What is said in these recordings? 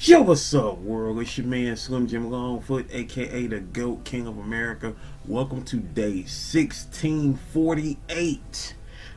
Yo, what's up, world? It's your man Slim Jim Longfoot, aka the GOAT King of America. Welcome to day 1648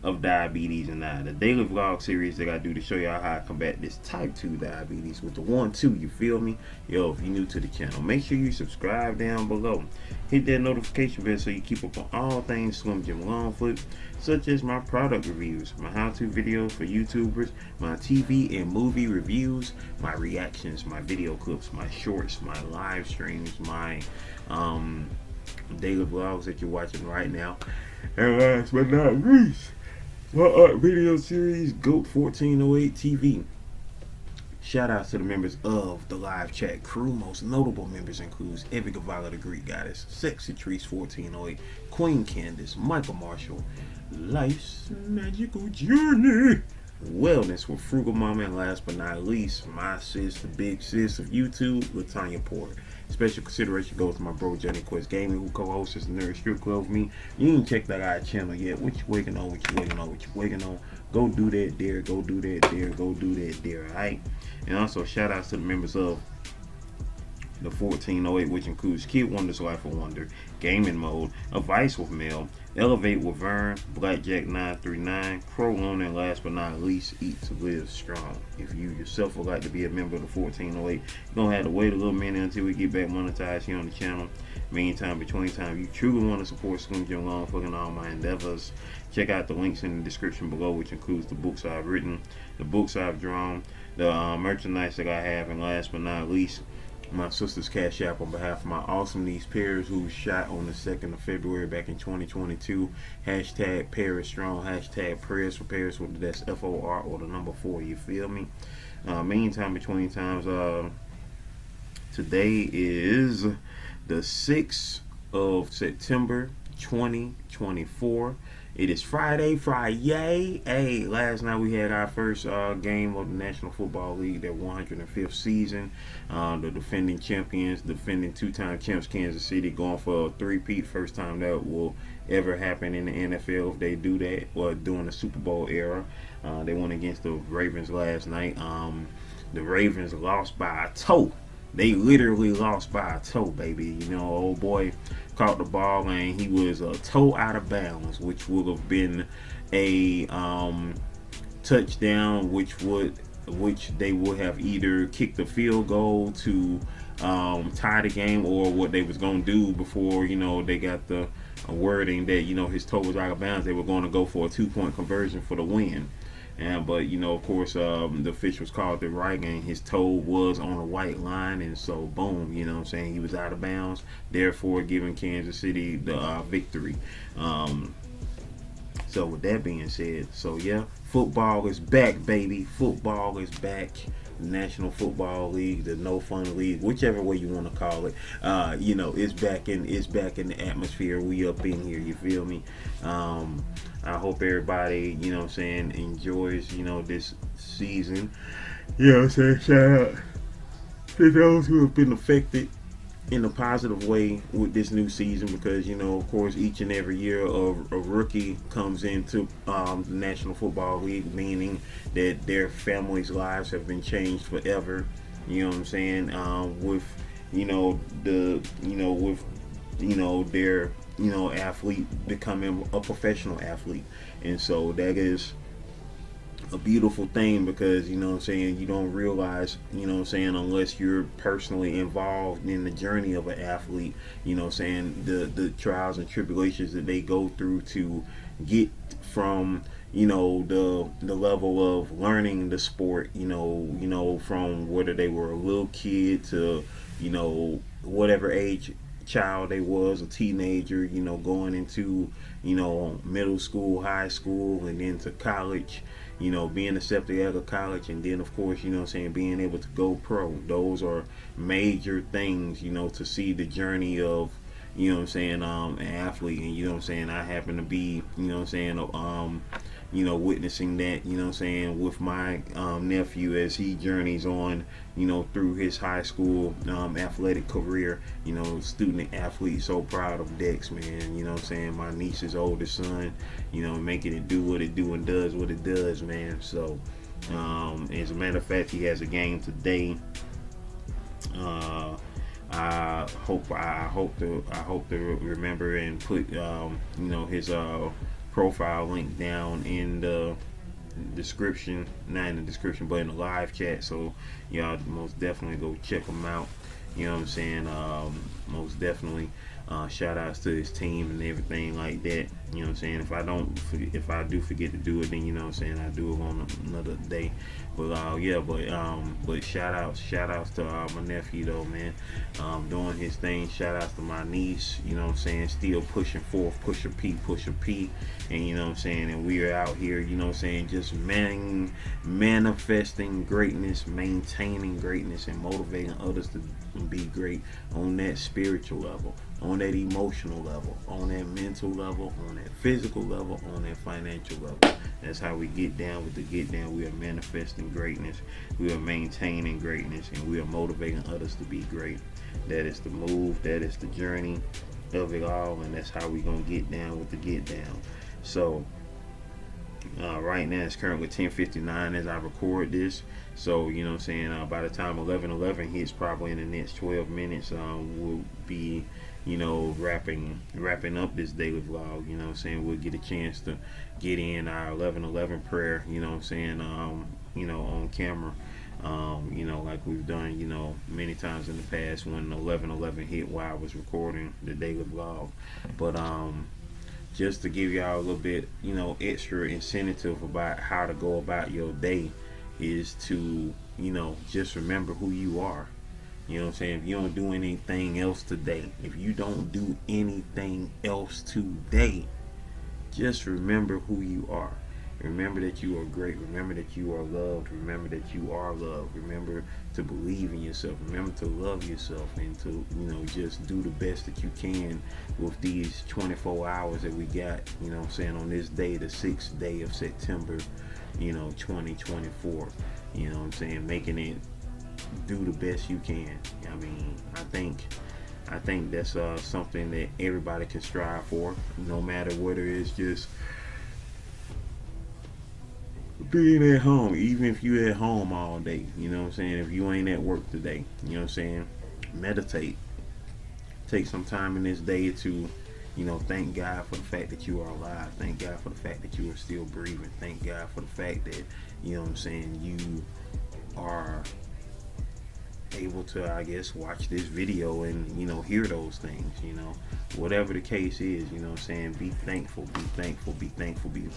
of Diabetes and I, the daily vlog series that I do to show y'all how I combat this type 2 diabetes with the 1-2, you feel me? Yo, if you're new to the channel, make sure you subscribe down below. Hit that notification bell so you keep up on all things Slim Jim Longfoot, such as my product reviews, my how-to videos for YouTubers, my TV and movie reviews, my reactions, my video clips, my shorts, my live streams, my daily vlogs that you're watching right now. And last but not least, my art video series, GOAT 1408 TV. Shout out to the members of the live chat crew. Most notable members includes Evie Gavala, the Greek Goddess, Sexy Trees 1408, Queen Candace, Michael Marshall, Life's Magical Journey, Wellness with Frugal Mama, and last but not least, my sis, the big sis of YouTube, Latanya Porter. Special consideration goes to my bro Johnny Quest Gaming, who co-hosts this Nerd Strip Club with me. You ain't checked that out channel yet. What you waiting on? What you waiting on? What you waiting on? Go do that there. Go do that there. Go do that there. Alright? And also shout outs to the members of the 1408, which includes Kid Wonder's Life of Wonder, Gaming Mode, Advice with Mel, Elevate with Vern, Blackjack 939, Prolone, and last but not least, Eat to Live Strong. If you yourself would like to be a member of the 1408, you're going to have to wait a little minute until we get back monetized here on the channel. Meantime, between time, you truly want to support Slim Jim Longfoot and all my endeavors, check out the links in the description below, which includes the books I've written, the books I've drawn, the merchandise that I have, and last but not least, my sister's cash app on behalf of my awesome niece Paris, who was shot on the 2nd of February back in 2022. Hashtag Paris Strong, hashtag prayers for Paris, whether that's FOR or the number 4, you feel me? Meantime, between times, today is the 6th of September 2024. It is Friday. Hey, last night we had our first game of the National Football League, their 105th season. The defending champions, defending 2-time champs Kansas City, going for a three-peat. First time that will ever happen in the NFL if they do that, or during the Super Bowl era. They went against the Ravens last night. The Ravens lost by a toe. They literally lost by a toe, baby. You know, old boy caught the ball and he was a toe out of bounds, which would have been a touchdown, which they would have either kicked the field goal to tie the game, or what they was going to do before, you know, they got the wording that, you know, his toe was out of bounds. They were going to go for a 2-point conversion for the win. But you know, of course, the officials called it right, and his toe was on a white line, and so boom, you know what I'm saying, he was out of bounds, therefore giving Kansas City the victory. So with that being said, so yeah, football is back, baby. Football is back. National Football League, the No Fun League, whichever way you want to call it, you know, it's back in the atmosphere. We up in here, you feel me? I hope everybody, you know what I'm saying, enjoys, you know, this season. You know what I'm saying? Shout out to those who have been affected in a positive way with this new season, because, you know, of course, each and every year a rookie comes into the National Football League, meaning that their families' lives have been changed forever. You know what I'm saying? With, you know, their, you know, athlete becoming a professional athlete. And so that is a beautiful thing, because, you know what I'm saying, you don't realize, you know what I'm saying, unless you're personally involved in the journey of an athlete, you know what I'm saying, the trials and tribulations that they go through to get from, you know, the level of learning the sport, you know, from whether they were a little kid to, you know, whatever age child they was, a teenager, you know, going into, you know, middle school, high school, and then to college, you know, being accepted at a college, and then of course, you know what I'm saying, being able to go pro. Those are major things, you know, to see the journey of, you know what I'm saying, an athlete. And you know what I'm saying, I happen to be, you know what I'm saying, you know, witnessing that, you know what I'm saying, with my nephew as he journeys on, you know, through his high school athletic career, you know, student athlete. So proud of Dex, man. You know what I'm saying, my niece's oldest son, you know, making it do what it do and does what it does, man. So as a matter of fact, he has a game today I hope to remember and put his profile link down in the description, not in the description, but in the live chat. So y'all most definitely go check him out. You know what I'm saying? Most definitely. Shout outs to his team and everything like that. You know what I'm saying? If I do forget to do it, then you know what I'm saying, I do it on another day. But but shout outs to my nephew though, man. Doing his thing. Shout outs to my niece. You know what I'm saying? Still pushing forth, push a P, and you know what I'm saying. And we are out here. You know what I'm saying? Just manifesting greatness, maintaining greatness, and motivating others to be great on that spiritual level, on that emotional level, on that mental level, on that physical level, on that financial level. That's how we get down with the get down. We are manifesting greatness, we are maintaining greatness, and we are motivating others to be great. That is the move, that is the journey of it all, and that's how we gonna get down with the get down. So right now it's currently 10:59 as I record this. So you know what I'm saying, by the time 11:11 hits, probably in the next 12 minutes, we'll be wrapping up this daily vlog. You know what I'm saying, we'll get a chance to get in our 11:11 prayer, you know what I'm saying, on camera, like we've done many times in the past when 11:11 hit while I was recording the daily vlog. But just to give y'all a little bit extra incentive about how to go about your day is to just remember who you are. You know what I'm saying? If you don't do anything else today, just remember who you are. Remember that you are great. Remember that you are loved. Remember that you are loved. Remember to believe in yourself. Remember to love yourself, and to just do the best that you can with these 24 hours that we got, you know what I'm saying, on this day, the 6th day of September, 2024. You know what I'm saying? Making it, do the best you can. I mean, I think that's something that everybody can strive for, no matter whether it's just being at home. Even if you're at home all day, you know what I'm saying, if you ain't at work today, you know what I'm saying, meditate. Take some time in this day to thank God for the fact that you are alive. Thank God for the fact that you are still breathing. Thank God for the fact that you know what I'm saying, you are able to, I guess, watch this video and hear those things. Whatever the case is, you know what I'm saying, be thankful, be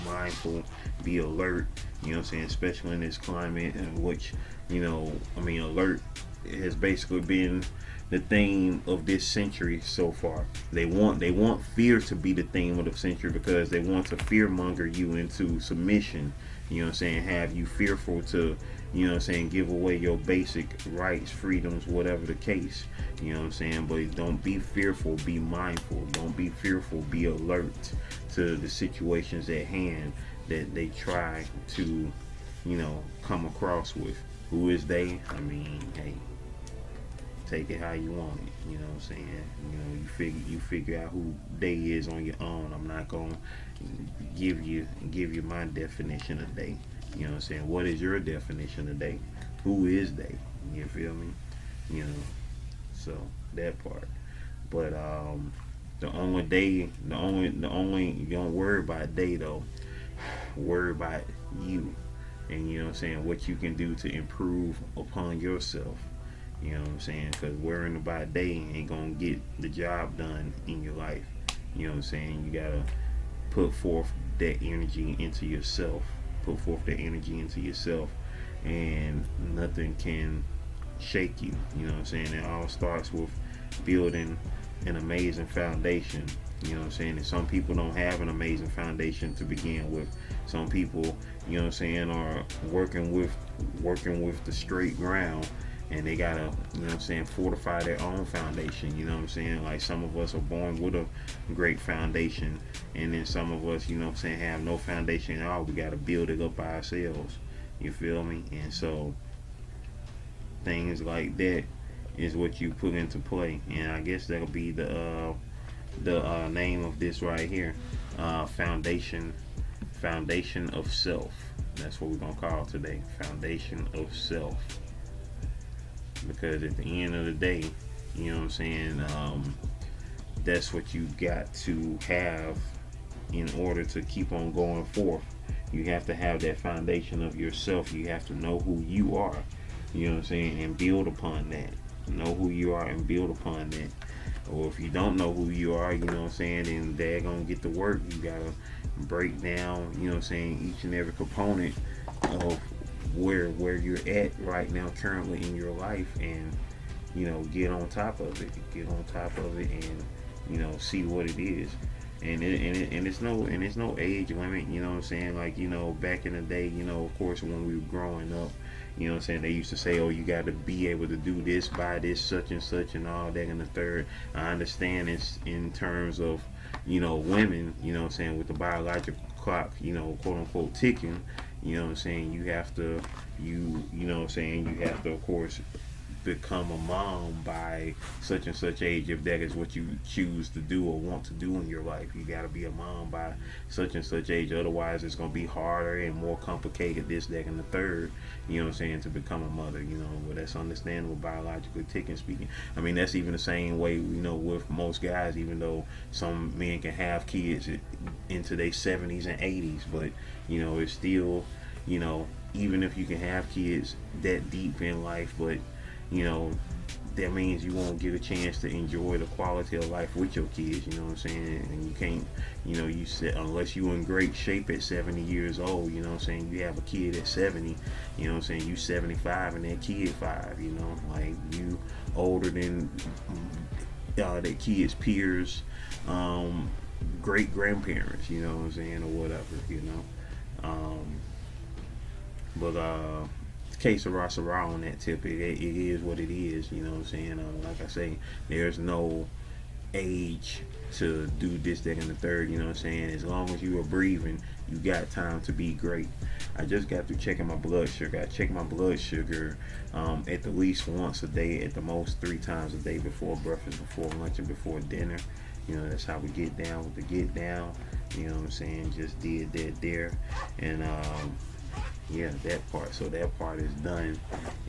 mindful, be alert. You know what I'm saying, especially in this climate, in which alert has basically been the theme of this century so far. They want fear to be the theme of the century because they want to fearmonger you into submission. You know what I'm saying, have you fearful to, give away your basic rights, freedoms, whatever the case. You know what I'm saying, but don't be fearful, be mindful. Don't be fearful, be alert to the situations at hand that they try to, come across with. Who is they? I mean, hey, take it how you want it. You know what I'm saying? You figure out who they is on your own. I'm not gonna give you my definition of they. You know what I'm saying? What is your definition of they? Who is they? You feel me? So that part. But the only you don't worry about they though. Worry about you. And you know what I'm saying, what you can do to improve upon yourself. You know what I'm saying? Because worrying about day ain't gonna get the job done in your life. You know what I'm saying? You gotta put forth that energy into yourself. And nothing can shake you. You know what I'm saying? It all starts with building an amazing foundation. You know what I'm saying? And some people don't have an amazing foundation to begin with. Some people, you know what I'm saying, are working with the straight ground, and they gotta, you know what I'm saying, fortify their own foundation. You know what I'm saying? Like, some of us are born with a great foundation, and then some of us, you know what I'm saying, have no foundation at all. We gotta build it up by ourselves. You feel me? And so things like that is what you put into play. And I guess that'll be the name of this right here, foundation of self. That's what we're gonna call today, foundation of self. because at the end of the day, you know what I'm saying, that's what you got to have in order to keep on going forth. You have to have that foundation of yourself. You have to know who you are, you know what I'm saying, and build upon that. Know who you are and build upon that. Or if you don't know who you are, you know what I'm saying, then they're gonna get to work. You gotta break down, you know what I'm saying, each and every component of where you're at right now currently in your life, and you know, get on top of it. Get on top of it, and you know, see what it is. And it's no age limit, you know what I'm saying? Like, you know, back in the day, you know, of course, when we were growing up, you know what I'm saying, they used to say, oh, you got to be able to do this, buy this, such and such, and all that and the third. I understand it's in terms of, you know, women, you know what I'm saying, with the biological clock, you know, quote unquote ticking, you know what I'm saying, you have to, you know what I'm saying, you have to, of course, become a mom by such and such age, if that is what you choose to do or want to do in your life. You got to be a mom by such and such age, otherwise it's going to be harder and more complicated, this, that, and the third, you know what I'm saying, to become a mother. You know, well, that's understandable, biologically ticking speaking. I mean, that's even the same way, you know, with most guys, even though some men can have kids into their 70s and 80s, but you know, it's still, you know, even if you can have kids that deep in life, but you know, that means you won't get a chance to enjoy the quality of life with your kids, you know what I'm saying? And you can't, you know, you said, unless you in great shape at 70 years old, you know what I'm saying, you have a kid at 70, you know what I'm saying, you 75 and that kid 5, you know, like you older than that kid's peers, great grandparents, you know what I'm saying, or whatever, you know. But case of Rossara on that tip, it is what it is, you know what I'm saying. Like I say, there's no age to do this, that, and the third, you know what I'm saying. As long as you are breathing, you got time to be great. I just got through checking my blood sugar. I check my blood sugar at the least once a day, at the most 3 times a day, before breakfast, before lunch, and before dinner. You know, that's how we get down with the get down, you know what I'm saying. Just did that there. And yeah, that part. So that part is done,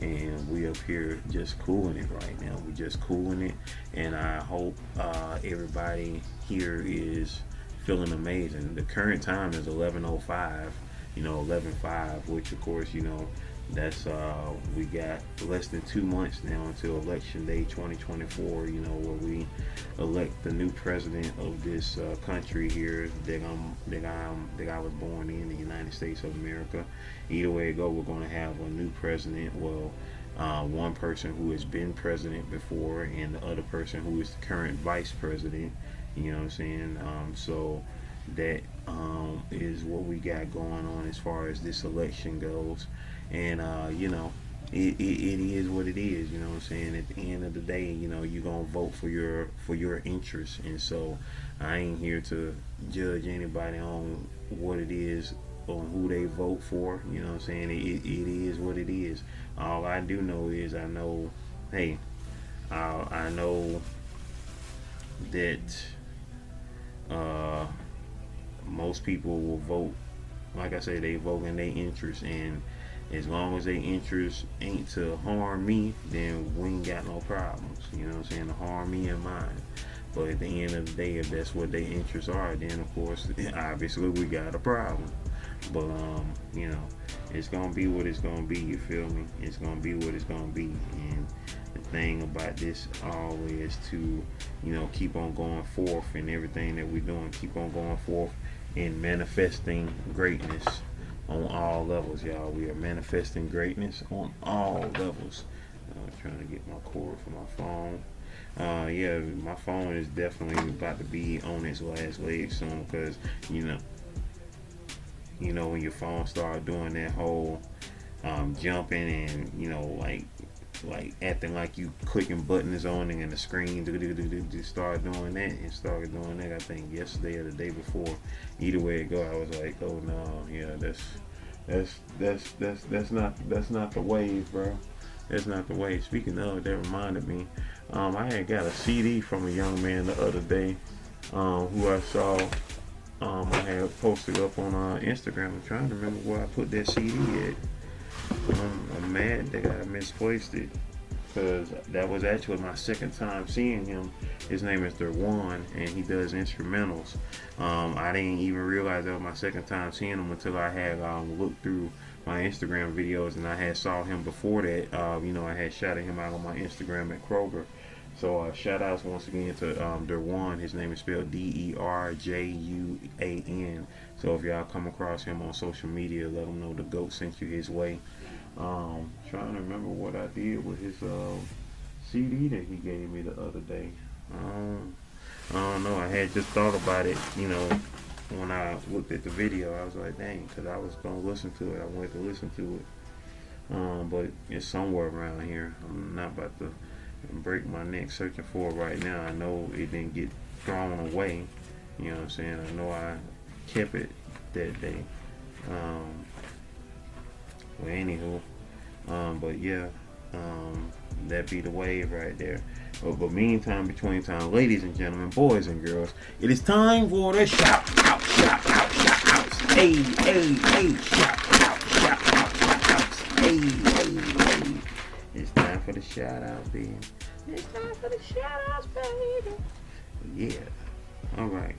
and we up here just cooling it right now. We just cooling it, and I hope everybody here is feeling amazing. The current time is 11:05. You know, 11:05, which of course, you know, that's we got less than 2 months now until election day 2024. You know, where we elect the new president of this country here that I was born in, the United States of America. Either way it go, we're going to have a new president. Well, one person who has been president before, and the other person who is the current vice president. You know what I'm saying? So that is what we got going on as far as this election goes. And you know, it is what it is, you know what I'm saying. At the end of the day, you know, you're gonna vote for your interests, and so I ain't here to judge anybody on what it is, on who they vote for, you know what I'm saying. It is what it is. All I do know is I know, hey, I know that most people will vote, like I say, they vote in their interest, and as long as their interest ain't to harm me, then we ain't got no problems, you know what I'm saying, to harm me and mine. But at the end of the day, if that's what their interests are, then of course, obviously we got a problem. But you know, it's gonna be what it's gonna be, you feel me? It's gonna be what it's gonna be. And the thing about this all is to, you know, keep on going forth in everything that we're doing, keep on going forth in manifesting greatness on all levels, y'all. We are manifesting greatness on all levels. Trying to get my cord for my phone. Yeah, my phone is definitely about to be on its last leg soon, because you know when your phone start doing that whole jumping, and you know, like acting like you clicking buttons on it, and the screen just start doing that. It started doing that, I think yesterday or the day before. Either way it go, I was like, oh no, yeah, that's not the wave, bro. That's not the wave. Speaking of, that reminded me, I had got a CD from a young man the other day, who I saw. I had posted up on Instagram. I'm trying to remember where I put that CD at. I'm mad that I misplaced it. because that was actually my second time seeing him. His name is Derwan, and he does instrumentals. I didn't even realize that was my second time seeing him until I had looked through my Instagram videos, and I had saw him before that. I had shouted him out on my Instagram at Kroger. So shout outs once again to Derwan. His name is spelled DERJUAN. So if y'all come across him on social media, let him know the GOAT sent you his way. Trying to remember what I did with his CD that he gave me the other day. I don't know. I had just thought about it, when I looked at the video. I was like, dang, because I was going to listen to it. I wanted to listen to it. But it's somewhere around here. I'm not about to break my neck searching for it right now. I know it didn't get thrown away. You know what I'm saying? I know I kept it that day. Well, anywho, but yeah, that be the wave right there. But meantime, between time, ladies and gentlemen, boys and girls, it is time for the shout out, shout out, shout outs. Hey, hey, hey, shout out, shout out, shout outs. Hey, hey, hey. It's time for the shout out, baby. It's time for the shout outs, baby. Yeah. All right.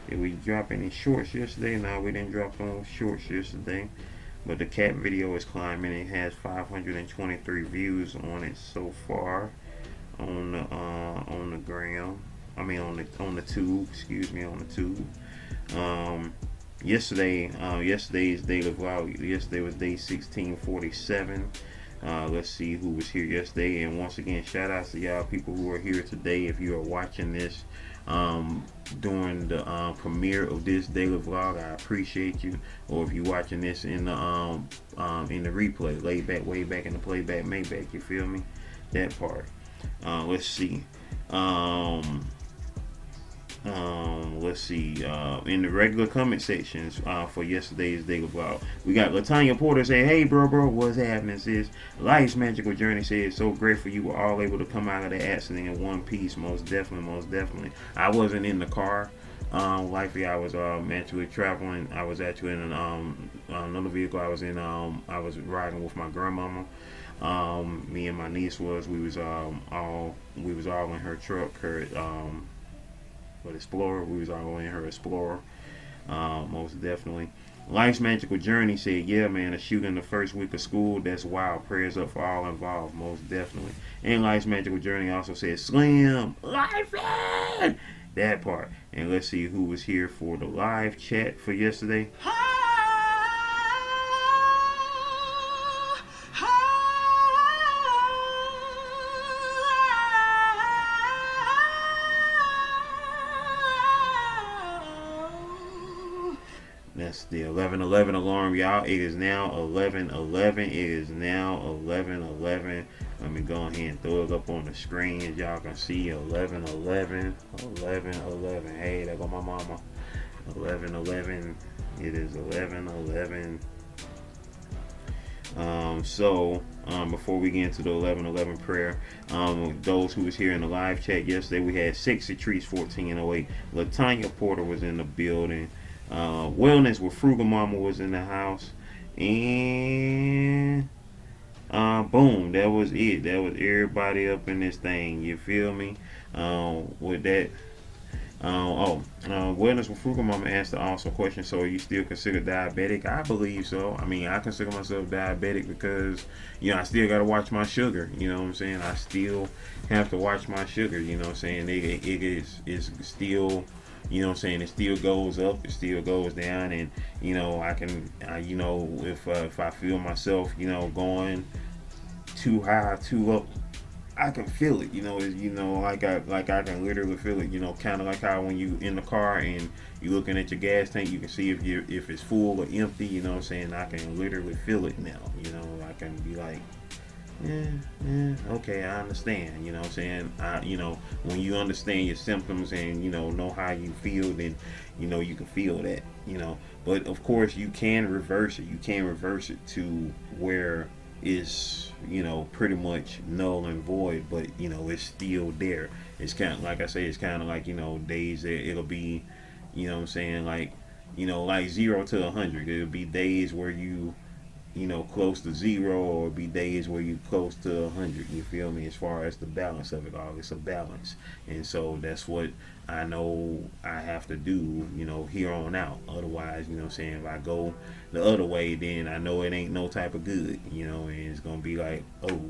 Did we drop any shorts yesterday? No, we didn't drop no shorts yesterday. But the cat video is climbing. It has 523 views on it so far on the gram. I mean on the tube. Excuse me, on the tube. Yesterday's daily vlog. Yesterday was day 1647. Let's see who was here yesterday. And once again, shout out to y'all people who are here today. If you are watching this during the premiere of this daily vlog, I appreciate you. Or if you're watching this in the replay, way back in the playback Maybach, you feel me? That part. Let's see. Let's see. In the regular comment sections for yesterday's daily vlog, we got Latanya Porter say, "Hey, bro, what's happening, sis? Life's magical journey." Says, "So grateful you were all able to come out of the accident in one piece." Most definitely. I wasn't in the car. Likely, I was actually traveling. I was actually in another vehicle. I was in. I was riding with my grandmama. Me and my niece was. We was all in her truck. Her Explorer. We was all in her Explorer. Most definitely. Life's Magical Journey said, "Yeah, man, a shooting the first week of school. That's wild. Prayers up for all involved." Most definitely. And Life's Magical Journey also said, "Slim, life in!" That part. And let's see who was here for the live chat for yesterday. That's the 11:11 alarm, y'all. It is now 11:11. It is now 11:11. Let me go ahead and throw it up on the screen as y'all can see. 11:11. 11:11. Hey, there go my mama. 11:11. It is 11:11. Before we get into the 11:11 prayer, those who was here in the live chat yesterday, we had Sexy Trees 1408. Latanya Porter was in the building. Wellness with Frugal Mama was in the house, and boom, that was it. That was everybody up in this thing. You feel me? With that, Wellness with Frugal Mama asked the awesome question. So, are you still considered diabetic? I believe so. I mean, I consider myself diabetic because I still gotta watch my sugar. You know what I'm saying? I still have to watch my sugar. You know what I'm saying? It's still. You know what I'm saying? It still goes up, it still goes down, and if I feel myself, going too high, too up, I can feel it. Like I can literally feel it. Kind of like how when you in the car and you looking at your gas tank, you can see if it's full or empty. You know what I'm saying? I can literally feel it now. I can be like, okay, I understand. You know what I'm saying? When you understand your symptoms and know how you feel, then you can feel that. But of course you can reverse it. You can reverse it to where it's pretty much null and void, but it's still there. It's kind of like I say, it's kind of like days that it'll be, what I'm saying, like 0 to 100. It'll be days where you close to zero, or be days where you close to 100. You feel me? As far as the balance of it all, it's a balance, and so that's what I know I have to do. Here on out. Otherwise, what I'm saying, if I go the other way, then I know it ain't no type of good. And it's gonna be like, oh,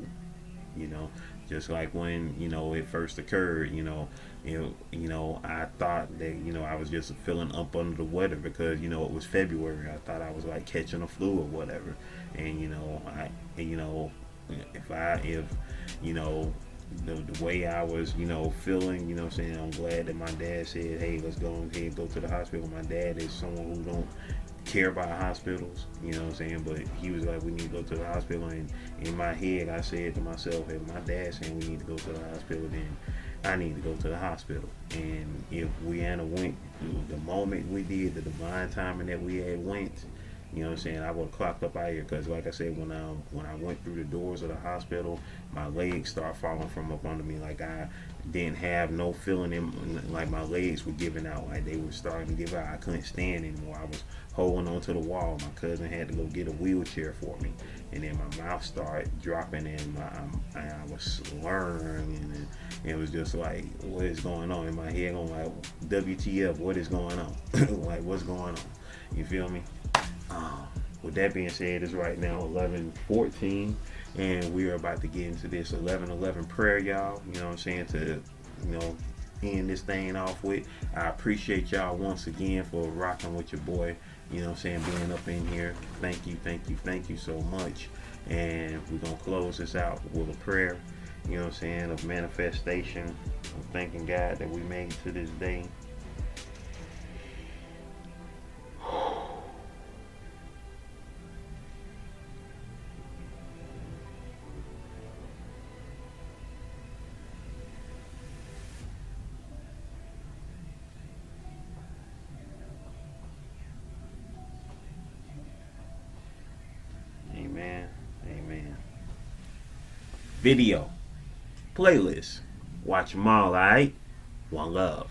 you know, just like when it first occurred. I thought that I was just feeling up under the weather because it was February. I thought I was like catching a flu or whatever, and if the way I was feeling, saying, I'm glad that my dad said, hey, let's go ahead and go to the hospital. My dad is someone who don't care about hospitals, but he was like, we need to go to the hospital, and in my head I said to myself, if my dad's saying we need to go to the hospital, then I need to go to the hospital. And if we had went the moment we did, the divine timing that we had went, I would have clocked up out here, because like I said, when I went through the doors of the hospital, my legs started falling from up under me. Like I didn't have no feeling in, like my legs were giving out, like they were starting to give out. I couldn't stand anymore. I was holding on to the wall. My cousin had to go get a wheelchair for me, and then my mouth started dropping, and I was slurring, and it was just like, what is going on in my head? I'm like, WTF? What is going on? Like, what's going on? You feel me? With that being said, it's right now 11:14, and we are about to get into this 11:11 prayer, y'all. To end this thing off with. I appreciate y'all once again for rocking with your boy. Being up in here. Thank you so much. And we're gonna close this out with a prayer. Of manifestation. I'm thanking God that we made it to this day. Amen. Video. Playlist. Watch them all, alright? One love.